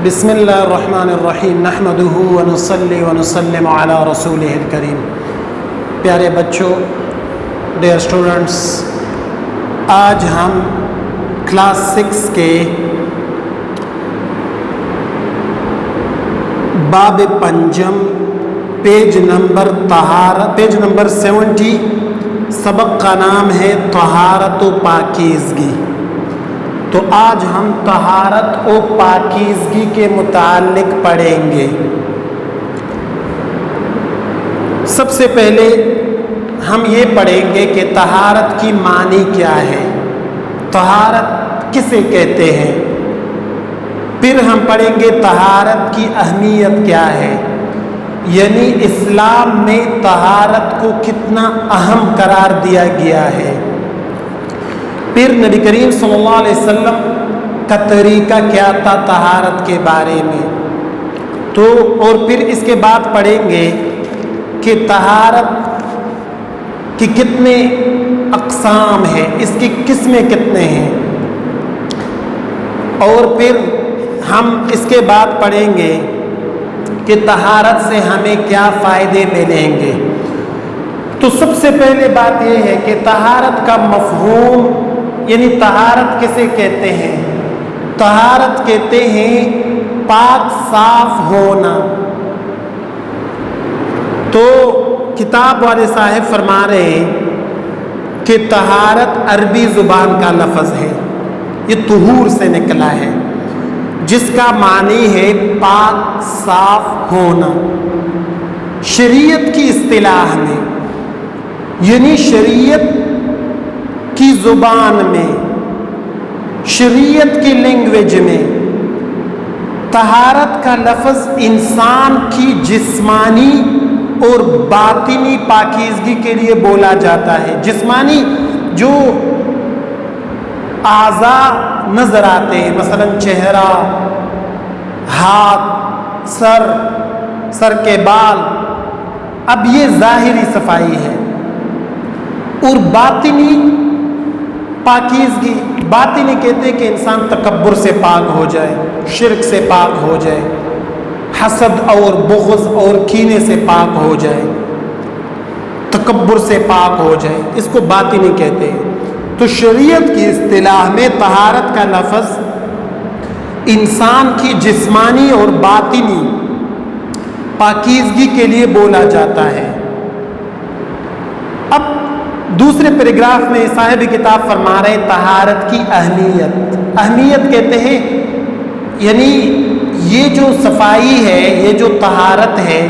بسم اللہ الرحمن الرحیم نحمدہ ونصلی ونسلم علی رسولہ الکریم۔ پیارے بچوں، ڈیئر اسٹوڈنٹس، آج ہم کلاس 6 کے باب پنجم پیج نمبر 70 سبق کا نام ہے طہارت و پاکیزگی۔ تو آج ہم طہارت و پاکیزگی کے متعلق پڑھیں گے۔ سب سے پہلے ہم یہ پڑھیں گے کہ طہارت کی معنی کیا ہے، طہارت کسے کہتے ہیں۔ پھر ہم پڑھیں گے طہارت کی اہمیت کیا ہے، یعنی اسلام میں طہارت کو کتنا اہم قرار دیا گیا ہے۔ پھر نبی کریم صلی اللہ علیہ وسلم کا طریقہ کیا تھا طہارت کے بارے میں، اور پھر اس کے بعد پڑھیں گے کہ طہارت کی کتنے اقسام ہیں، اس کی قسمیں کتنے ہیں، اور پھر ہم اس کے بعد پڑھیں گے کہ طہارت سے ہمیں کیا فائدے ملیں گے۔ تو سب سے پہلے بات یہ ہے کہ طہارت کا مفہوم، یعنی طہارت کسے کہتے ہیں؟ طہارت کہتے ہیں پاک صاف ہونا۔ تو کتاب والے صاحب فرما رہے ہیں کہ طہارت عربی زبان کا لفظ ہے، یہ طہور سے نکلا ہے، جس کا معنی ہے پاک صاف ہونا۔ شریعت کی اصطلاح میں، یعنی شریعت کی زبان میں، شریعت کی لینگویج میں، طہارت کا لفظ انسان کی جسمانی اور باطنی پاکیزگی کے لیے بولا جاتا ہے۔ جسمانی جو اعضاء نظر آتے ہیں، مثلا چہرہ، ہاتھ، سر کے بال، اب یہ ظاہری صفائی ہے۔ اور باطنی پاکیزگی، باطنی کہتے ہیں کہ انسان تکبر سے پاک ہو جائے، شرک سے پاک ہو جائے، حسد اور بغض اور کینے سے پاک ہو جائے، تکبر سے پاک ہو جائے، اس کو باطنی کہتے ہیں۔ تو شریعت کی اصطلاح میں طہارت کا لفظ انسان کی جسمانی اور باطنی پاکیزگی کے لیے بولا جاتا ہے۔ اب دوسرے پیراگراف میں صاحب کتاب فرما رہے ہیں طہارت کی اہمیت۔ اہمیت کہتے ہیں یعنی یہ جو صفائی ہے، یہ جو طہارت ہے،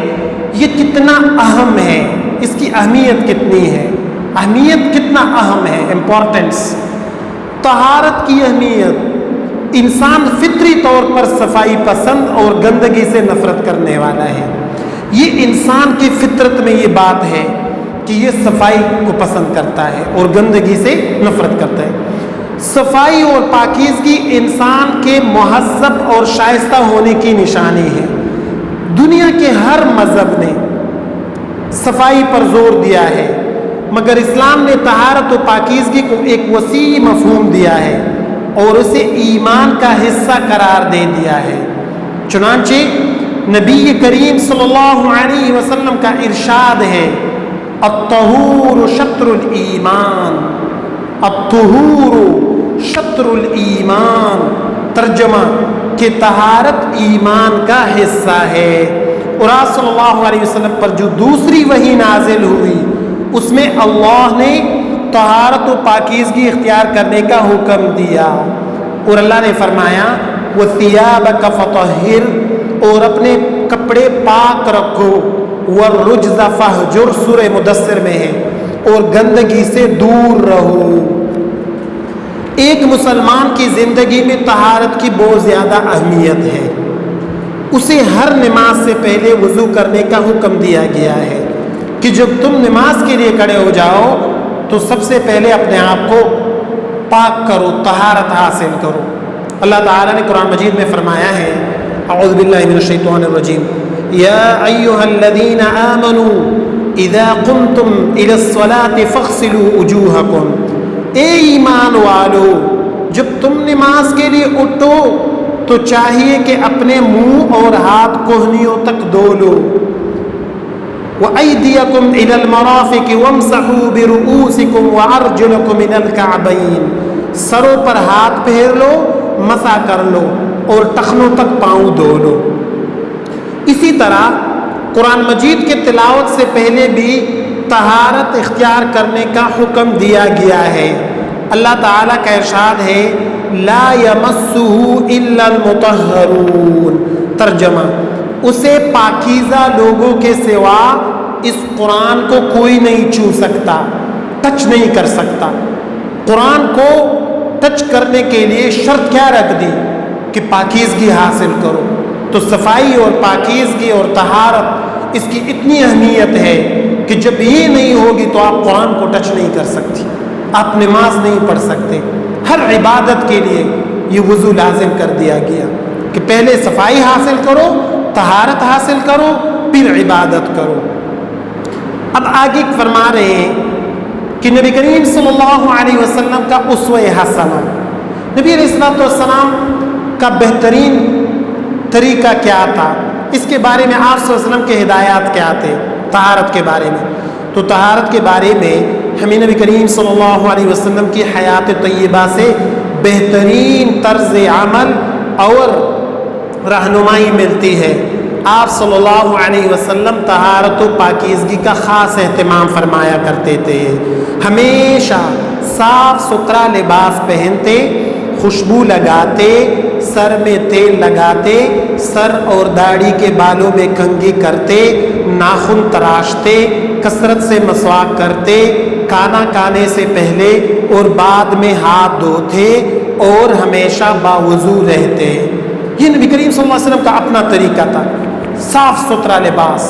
یہ کتنا اہم ہے، اس کی اہمیت کتنی ہے، اہمیت کتنا اہم ہے، امپورٹنس۔ طہارت کی اہمیت، انسان فطری طور پر صفائی پسند اور گندگی سے نفرت کرنے والا ہے۔ یہ انسان کی فطرت میں یہ بات ہے کہ یہ صفائی کو پسند کرتا ہے اور گندگی سے نفرت کرتا ہے۔ صفائی اور پاکیزگی انسان کے مہذب اور شائستہ ہونے کی نشانی ہے۔ دنیا کے ہر مذہب نے صفائی پر زور دیا ہے، مگر اسلام نے طہارت و پاکیزگی کو ایک وسیع مفہوم دیا ہے اور اسے ایمان کا حصہ قرار دے دیا ہے۔ چنانچہ نبی کریم صلی اللہ علیہ وسلم کا ارشاد ہے، الطہور شطر الایمان، الطہور شطر الایمان، ترجمہ کہ طہارت ایمان کا حصہ ہے۔ اور آپ صلی اللہ علیہ وسلم پر جو دوسری وحی نازل ہوئی، اس میں اللہ نے طہارت و پاکیزگی اختیار کرنے کا حکم دیا، اور اللہ نے فرمایا وَثِيَابَكَ فَطَهِّرْ، اور اپنے کپڑے پاک رکھو، وَالرُّجْزَ فَاهْجُرْ، سورہ مدثر میں ہے، اور گندگی سے دور رہو۔ ایک مسلمان کی زندگی میں طہارت کی بہت زیادہ اہمیت ہے۔ اسے ہر نماز سے پہلے وضو کرنے کا حکم دیا گیا ہے کہ جب تم نماز کے لیے کھڑے ہو جاؤ تو سب سے پہلے اپنے آپ کو پاک کرو، طہارت حاصل کرو۔ اللہ تعالیٰ نے قرآن مجید میں فرمایا ہے، اعوذ باللہ من الشیطان الرجیم، یا ایہا الذین آمنوا اذا قمتم الى الصلاة فاغسلوا وجوہکم، اے ایمان والو جب تم نماز کے لیے اٹھو تو چاہیے کہ اپنے منہ اور ہاتھ کوہنیوں تک دھو لو۔ وَأَيْدِيَكُمْ إِلَى الْمَرَافِقِ وَامْسَحُوا بِرُؤُوسِكُمْ وَأَرْجُلَكُمْ إِلَى الْكَعْبَيْنِ، سروں پر ہاتھ پھیر لو، مسح کر لو اور ٹخنوں تک پاؤں دھو لو۔ اسی طرح قرآن مجید کے تلاوت سے پہلے بھی طہارت اختیار کرنے کا حکم دیا گیا ہے۔ اللہ تعالیٰ کا ارشاد ہے لا یمسہ الا المطہرون، ترجمہ اسے پاکیزہ لوگوں کے سوا اس قرآن کو کوئی نہیں چھو سکتا، ٹچ نہیں کر سکتا۔ قرآن کو ٹچ کرنے کے لیے شرط کیا رکھ دی کہ پاکیزگی حاصل کرو۔ تو صفائی اور پاکیزگی اور طہارت اس کی اتنی اہمیت ہے کہ جب یہ نہیں ہوگی تو آپ قرآن کو ٹچ نہیں کر سکتی، آپ نماز نہیں پڑھ سکتے۔ ہر عبادت کے لیے یہ وضو لازم کر دیا گیا کہ پہلے صفائی حاصل کرو، طہارت حاصل کرو، پھر عبادت کرو۔ اب آگے فرما رہے ہیں کہ نبی کریم صلی اللہ علیہ وسلم کا اسوہ حسنہ، نبی علیہ السلام کا بہترین طریقہ کیا تھا، اس کے بارے میں آپ صلی اللہ علیہ وسلم کے ہدایات کیا تھے طہارت کے بارے میں۔ تو طہارت کے بارے میں ہمیں نبی کریم صلی اللہ علیہ وسلم کی حیات طیبہ سے بہترین طرز عمل اور رہنمائی ملتی ہے۔ آپ صلی اللہ علیہ وسلم طہارت و پاکیزگی کا خاص اہتمام فرمایا کرتے تھے، ہمیشہ صاف ستھرا لباس پہنتے، خوشبو لگاتے، سر میں تیل لگاتے، سر اور داڑھی کے بالوں میں کنگھی کرتے، ناخن تراشتے، کثرت سے مسواک کرتے، کھانا کھانے سے پہلے اور بعد میں ہاتھ دھوتے اور ہمیشہ باوضو رہتے۔ یہ نبی کریم صلی اللہ علیہ وسلم کا اپنا طریقہ تھا، صاف ستھرا لباس،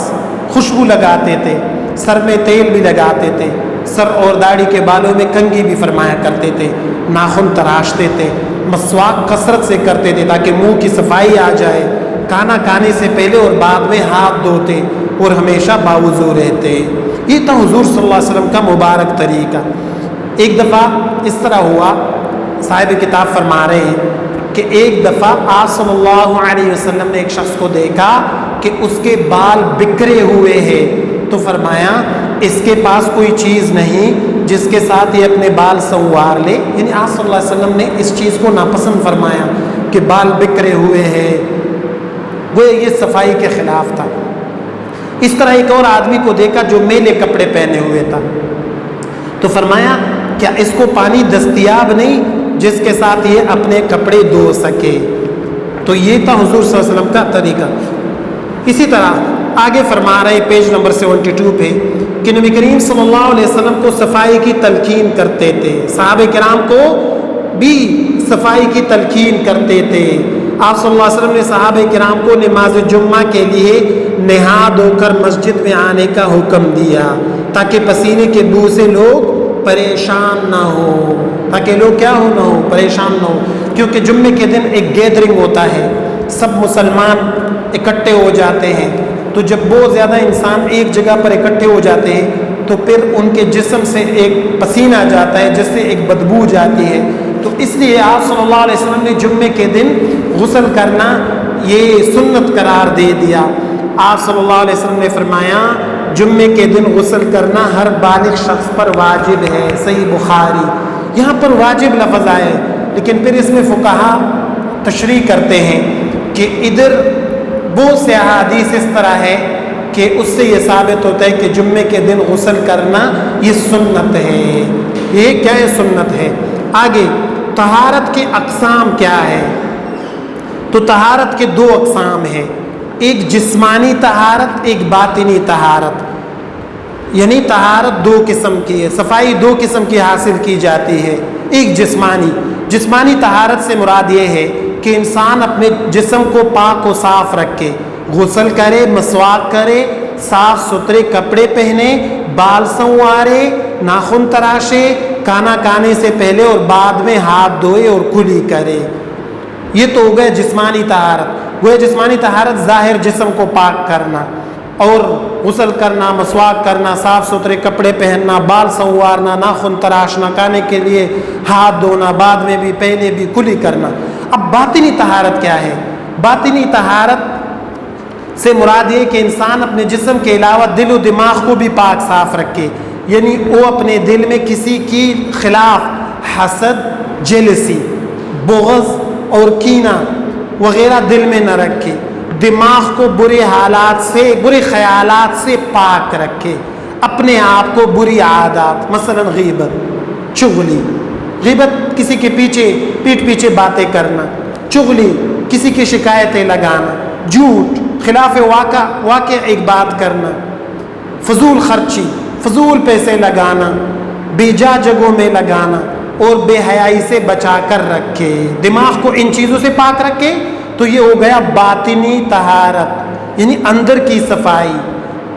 خوشبو لگاتے تھے، سر میں تیل بھی لگاتے تھے، سر اور داڑھی کے بالوں میں کنگھی بھی فرمایا کرتے تھے، ناخن تراشتے تھے، مسواک کثرت سے کرتے تھے تاکہ منہ کی صفائی آ جائے، کھانا کھانے سے پہلے اور بعد میں ہاتھ دھوتے اور ہمیشہ باوضو رہتے۔ یہ تھا حضور صلی اللہ علیہ وسلم کا مبارک طریقہ۔ ایک دفعہ اس طرح ہوا، صاحب کتاب فرما رہے ہیں کہ ایک دفعہ آپ صلی اللہ علیہ وسلم نے ایک شخص کو دیکھا کہ اس کے بال بکھرے ہوئے ہیں، تو فرمایا اس کے پاس کوئی چیز نہیں جس کے ساتھ یہ اپنے بال سنوار لے، یعنی آپ صلی اللہ علیہ وسلم نے اس چیز کو ناپسند فرمایا کہ بال بکھرے ہوئے ہیں، وہ یہ صفائی کے خلاف تھا۔ اس طرح ایک اور آدمی کو دیکھا جو میلے کپڑے پہنے ہوئے تھا، تو فرمایا کیا اس کو پانی دستیاب نہیں جس کے ساتھ یہ اپنے کپڑے دھو سکے؟ تو یہ تھا حضور صلی اللہ علیہ وسلم کا طریقہ۔ اسی طرح آگے فرما رہے پیج نمبر 72 پہ کہ نبی کریم صلی اللہ علیہ وسلم کو صفائی کی تلقین کرتے تھے، صحابہ کرام کو بھی صفائی کی تلقین کرتے تھے۔ آپ صلی اللہ علیہ وسلم نے صحابہ کرام کو نماز جمعہ کے لیے نہا دھو کر مسجد میں آنے کا حکم دیا تاکہ پسینے کے بو سے لوگ پریشان نہ ہو، تاکہ لوگ کیا ہو نہ ہو، پریشان نہ ہو، کیونکہ جمعے کے دن ایک گیدرنگ ہوتا ہے، سب مسلمان اکٹھے ہو جاتے ہیں، تو جب بہت زیادہ انسان ایک جگہ پر اکٹھے ہو جاتے ہیں تو پھر ان کے جسم سے ایک پسینہ جاتا ہے جس سے ایک بدبو جاتی ہے، تو اس لیے آپ صلی اللہ علیہ وسلم نے جمعے کے دن غسل کرنا یہ سنت قرار دے دیا۔ آپ صلی اللہ علیہ وسلم نے فرمایا جمعے کے دن غسل کرنا ہر بالغ شخص پر واجب ہے، صحیح بخاری۔ یہاں پر واجب لفظ آئے لیکن پھر اس میں فقہا تشریح کرتے ہیں کہ ادھر بہت سے احادیث اس طرح ہے کہ اس سے یہ ثابت ہوتا ہے کہ جمعے کے دن غسل کرنا یہ سنت ہے۔ یہ کیا ہے؟ سنت ہے۔ آگے طہارت کے اقسام کیا ہے؟ تو طہارت کے دو اقسام ہیں، ایک جسمانی طہارت، ایک باطنی طہارت، یعنی طہارت دو قسم کی ہے، صفائی دو قسم کی حاصل کی جاتی ہے۔ ایک جسمانی طہارت سے مراد یہ ہے کہ انسان اپنے جسم کو پاک و صاف رکھے، غسل کرے، مسواک کرے، صاف ستھرے کپڑے پہنے، بال سنوارے، ناخن تراشے، کھانا کھانے سے پہلے اور بعد میں ہاتھ دھوئے اور کلی کرے۔ یہ تو ہو گئے جسمانی طہارت۔ وہ جسمانی طہارت ظاہر جسم کو پاک کرنا اور غسل کرنا، مسواک کرنا، صاف ستھرے کپڑے پہننا، بال سنوارنا، ناخن تراشنا، کھانے کے لیے ہاتھ دھونا، بعد میں بھی پہلے بھی کلی کرنا۔ اب باطنی طہارت کیا ہے؟ باطنی طہارت سے مراد یہ کہ انسان اپنے جسم کے علاوہ دل و دماغ کو بھی پاک صاف رکھے، یعنی وہ اپنے دل میں کسی کی خلاف حسد، جیلسی، بغض اور کینہ وغیرہ دل میں نہ رکھے، دماغ کو برے حالات سے، برے خیالات سے پاک رکھے، اپنے آپ کو بری عادات، مثلا غیبت، چغلی، غیبت کسی کے پیٹھ پیچھے باتیں کرنا، چغلی کسی کی شکایتیں لگانا، جھوٹ، خلاف واقع ایک بات کرنا، فضول خرچی، فضول پیسے لگانا، بے جا جگہوں میں لگانا، اور بے حیائی سے بچا کر رکھے، دماغ کو ان چیزوں سے پاک رکھے، تو یہ ہو گیا باطنی طہارت، یعنی اندر کی صفائی،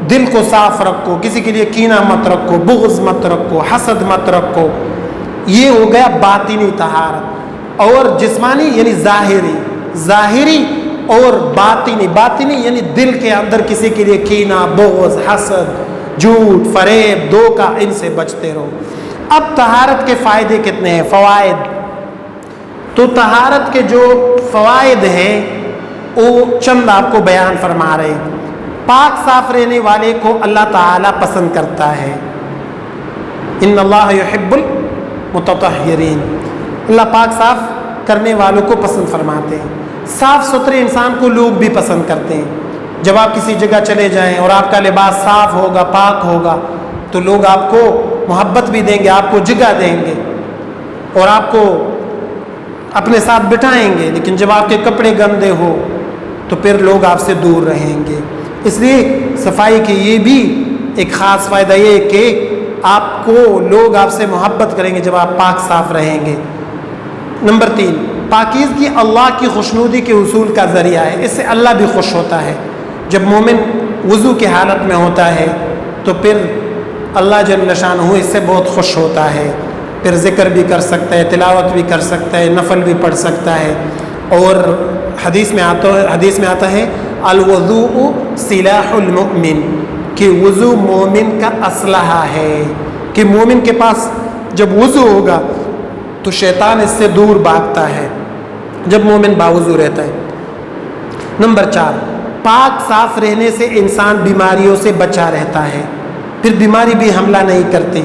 دل کو صاف رکھو، کسی کے لیے کینہ مت رکھو، بغض مت رکھو، حسد مت رکھو، یہ ہو گیا باطنی طہارت۔ اور جسمانی یعنی ظاہری اور باطنی یعنی دل کے اندر کسی کے لیے کینہ، بغض، حسد، جھوٹ، فریب، دھوکہ، ان سے بچتے رہو۔ اب طہارت کے فائدے کتنے ہیں، فوائد؟ تو طہارت کے جو فوائد ہیں وہ چند آپ کو بیان فرما رہے ہیں۔ پاک صاف رہنے والے کو اللہ تعالیٰ پسند کرتا ہے، ان اللہ یحب المتطہرین، اللہ پاک صاف کرنے والوں کو پسند فرماتے ہیں۔ صاف ستھرے انسان کو لوگ بھی پسند کرتے ہیں۔ جب آپ کسی جگہ چلے جائیں اور آپ کا لباس صاف ہوگا، پاک ہوگا، تو لوگ آپ کو محبت بھی دیں گے، آپ کو جگہ دیں گے اور آپ کو اپنے ساتھ بٹھائیں گے۔ لیکن جب آپ کے کپڑے گندے ہو تو پھر لوگ آپ سے دور رہیں گے۔ اس لیے صفائی کی یہ بھی ایک خاص فائدہ یہ ہے کہ آپ کو لوگ آپ سے محبت کریں گے جب آپ پاک صاف رہیں گے۔ نمبر 3، پاکیزگی اللہ کی خوشنودی کے حصول کا ذریعہ ہے، اس سے اللہ بھی خوش ہوتا ہے۔ جب مومن وضو کی حالت میں ہوتا ہے تو پھر اللہ جل شانہ اس سے بہت خوش ہوتا ہے، پھر ذکر بھی کر سکتا ہے، تلاوت بھی کر سکتا ہے، نفل بھی پڑھ سکتا ہے۔ اور حدیث میں آتا ہے الوضوء سلاح المؤمن، کہ وضو مومن کا اسلحہ ہے، کہ مومن کے پاس جب وضو ہوگا تو شیطان اس سے دور بھاگتا ہے جب مومن باوضو رہتا ہے۔ نمبر 4، پاک صاف رہنے سے انسان بیماریوں سے بچا رہتا ہے، پھر بیماری بھی حملہ نہیں کرتی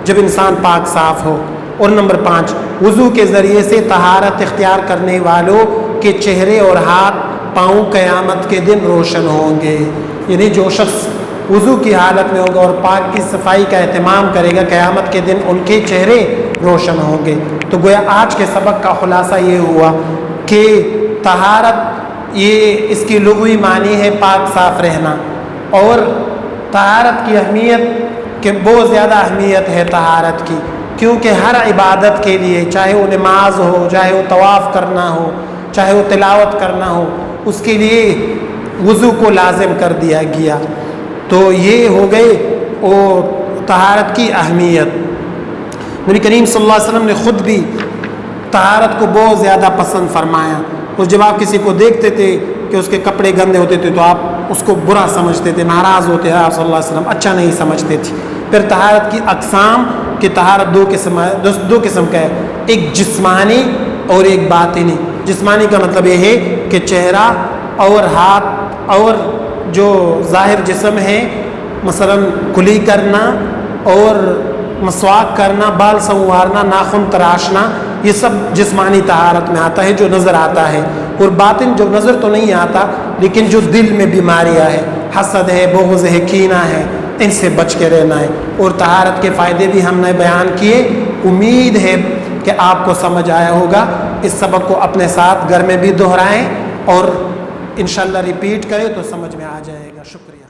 جب انسان پاک صاف ہو۔ اور نمبر 5، وضو کے ذریعے سے طہارت اختیار کرنے والوں کے چہرے اور ہاتھ پاؤں قیامت کے دن روشن ہوں گے، یعنی جو شخص وضو کی حالت میں ہوگا اور پاک کی صفائی کا اہتمام کرے گا، قیامت کے دن ان کے چہرے روشن ہوں گے۔ تو گویا آج کے سبق کا خلاصہ یہ ہوا کہ طہارت، یہ اس کی لغوی معنی ہے پاک صاف رہنا، اور طہارت کی اہمیت کہ بہت زیادہ اہمیت ہے طہارت کی، کیونکہ ہر عبادت کے لیے، چاہے وہ نماز ہو، چاہے وہ طواف کرنا ہو، چاہے وہ تلاوت کرنا ہو، اس کے لیے وضو کو لازم کر دیا گیا۔ تو یہ ہو گئے اور طہارت کی اہمیت۔ نبی کریم صلی اللہ علیہ وسلم نے خود بھی طہارت کو بہت زیادہ پسند فرمایا، اور جب آپ کسی کو دیکھتے تھے کہ اس کے کپڑے گندے ہوتے تھے تو آپ اس کو برا سمجھتے تھے، ناراض ہوتے ہیں، آپ صلی اللہ علیہ وسلم اچھا نہیں سمجھتے تھے۔ پھر طہارت کی اقسام کہ طہارت دو قسم کا ہے، ایک جسمانی اور ایک باطنی۔ جسمانی کا مطلب یہ ہے کہ چہرہ اور ہاتھ اور جو ظاہر جسم ہے، مثلا کلی کرنا اور مسواک کرنا، بال سنوارنا، ناخن تراشنا، یہ سب جسمانی طہارت میں آتا ہے جو نظر آتا ہے۔ اور باطن جو نظر تو نہیں آتا لیکن جو دل میں بیماریاں ہیں، حسد ہے، بغض ہے، کینہ ہے، ان سے بچ کے رہنا ہے۔ اور طہارت کے فائدے بھی ہم نے بیان کیے، امید ہے کہ آپ کو سمجھ آیا ہوگا۔ اس سبق کو اپنے ساتھ گھر میں بھی دہرائیں اور انشاءاللہ ریپیٹ کریں تو سمجھ میں آ جائے گا۔ شکریہ۔